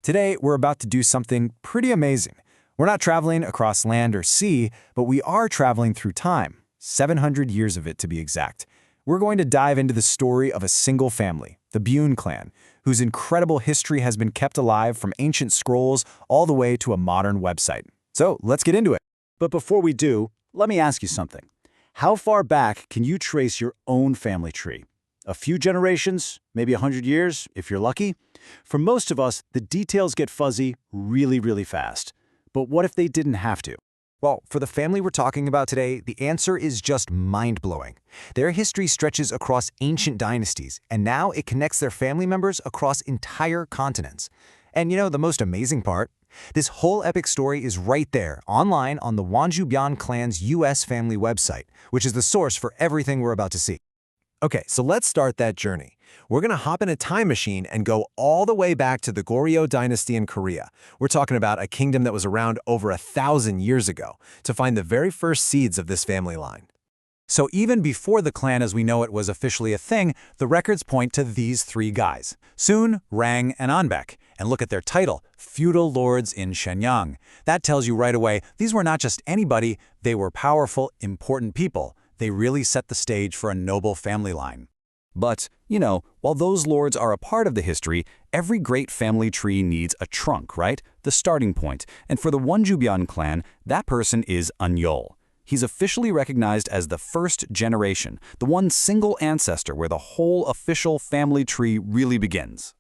Today, we're about to do something pretty amazing. We're not traveling across land or sea, but we are traveling through time, 700 years of it to be exact. We're going to dive into the story of a single family, the Byun clan, whose incredible history has been kept alive from ancient scrolls all the way to a modern website. So let's get into it. But before we do, let me ask you something. How far back can you trace your own family tree? A few generations, maybe 100 years, if you're lucky? For most of us, the details get fuzzy really fast. But what if they didn't have to? Well, for the family we're talking about today, the answer is just mind-blowing. Their history stretches across ancient dynasties, and now it connects their family members across entire continents. And you know the most amazing part? This whole epic story is right there, online on the Wonju clan's US family website, which is the source for everything we're about to see. Okay, so let's start that journey. We're going to hop in a time machine and go all the way back to the Goryeo dynasty in Korea. We're talking about a kingdom that was around over 1,000 years ago to find the very first seeds of this family line. So even before the clan as we know it was officially a thing, the records point to these three guys, Sun, Rang, and Anbaek. And look at their title, Feudal Lords in Shenyang. That tells you right away, these were not just anybody, they were powerful, important people. They really set the stage for a noble family line. But, you know, while those lords are a part of the history, every great family tree needs a trunk, right? The starting point. And for the Wonju clan, that person is Anyol. He's officially recognized as the first generation, the one single ancestor where the whole official family tree really begins.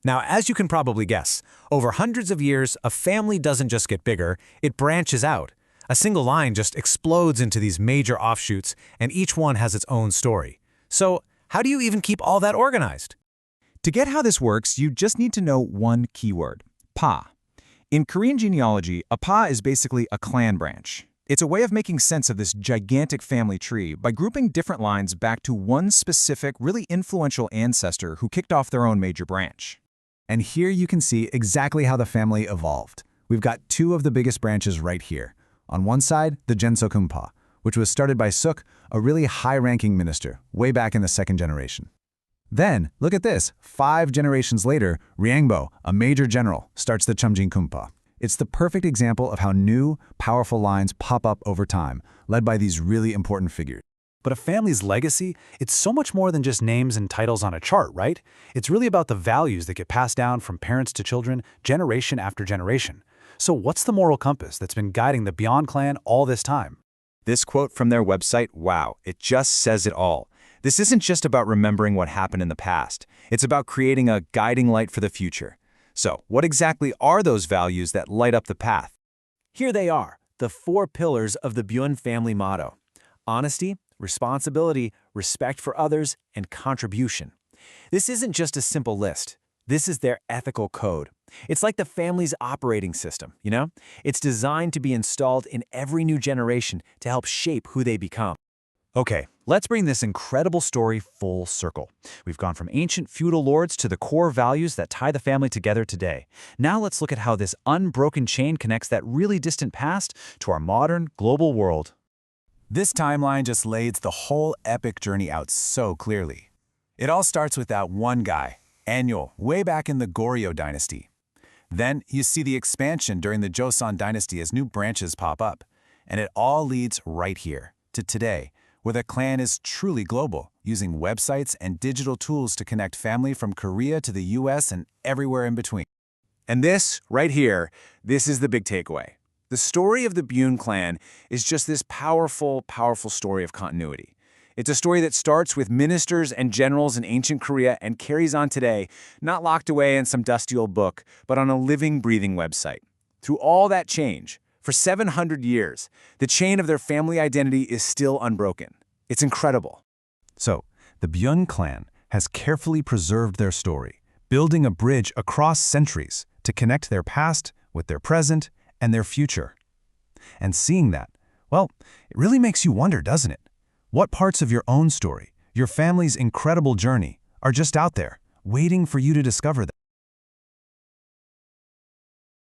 Now, as you can probably guess, over hundreds of years, a family doesn't just get bigger, it branches out. A single line just explodes into these major offshoots, and each one has its own story. So, how do you even keep all that organized? To get how this works, you just need to know one keyword, pa. In Korean genealogy, a pa is basically a clan branch. It's a way of making sense of this gigantic family tree by grouping different lines back to one specific, really influential ancestor who kicked off their own major branch. And here you can see exactly how the family evolved. We've got two of the biggest branches right here. On one side, the Jeonseo, which was started by Suk, a really high-ranking minister, way back in the second generation. Then, look at this, 5 generations later, Ryangbo, a major general, starts the Chumjin. It's the perfect example of how new, powerful lines pop up over time, led by these really important figures. But a family's legacy, it's so much more than just names and titles on a chart, right? It's really about the values that get passed down from parents to children, generation after generation. So what's the moral compass that's been guiding the Byun clan all this time? This quote from their website, wow, it just says it all. This isn't just about remembering what happened in the past. It's about creating a guiding light for the future. So what exactly are those values that light up the path? Here they are, the 4 pillars of the Byun family motto: honesty, responsibility, respect for others, and contribution. This isn't just a simple list. This is their ethical code. It's like the family's operating system, you know? It's designed to be installed in every new generation to help shape who they become. Okay, let's bring this incredible story full circle. We've gone from ancient feudal lords to the core values that tie the family together today. Now let's look at how this unbroken chain connects that really distant past to our modern, global world. This timeline just lays the whole epic journey out so clearly. It all starts with that one guy, Anyol, way back in the Goryeo dynasty. Then you see the expansion during the Joseon dynasty as new branches pop up. And it all leads right here, to today, where the clan is truly global, using websites and digital tools to connect family from Korea to the US and everywhere in between. And this, right here, this is the big takeaway. The story of the Byun clan is just this powerful story of continuity. It's a story that starts with ministers and generals in ancient Korea and carries on today, not locked away in some dusty old book, but on a living, breathing website. Through all that change, for 700 years, the chain of their family identity is still unbroken. It's incredible. So, the Byun clan has carefully preserved their story, building a bridge across centuries to connect their past with their present and their future. And seeing that, well, it really makes you wonder, doesn't it? What parts of your own story, your family's incredible journey, are just out there, waiting for you to discover them?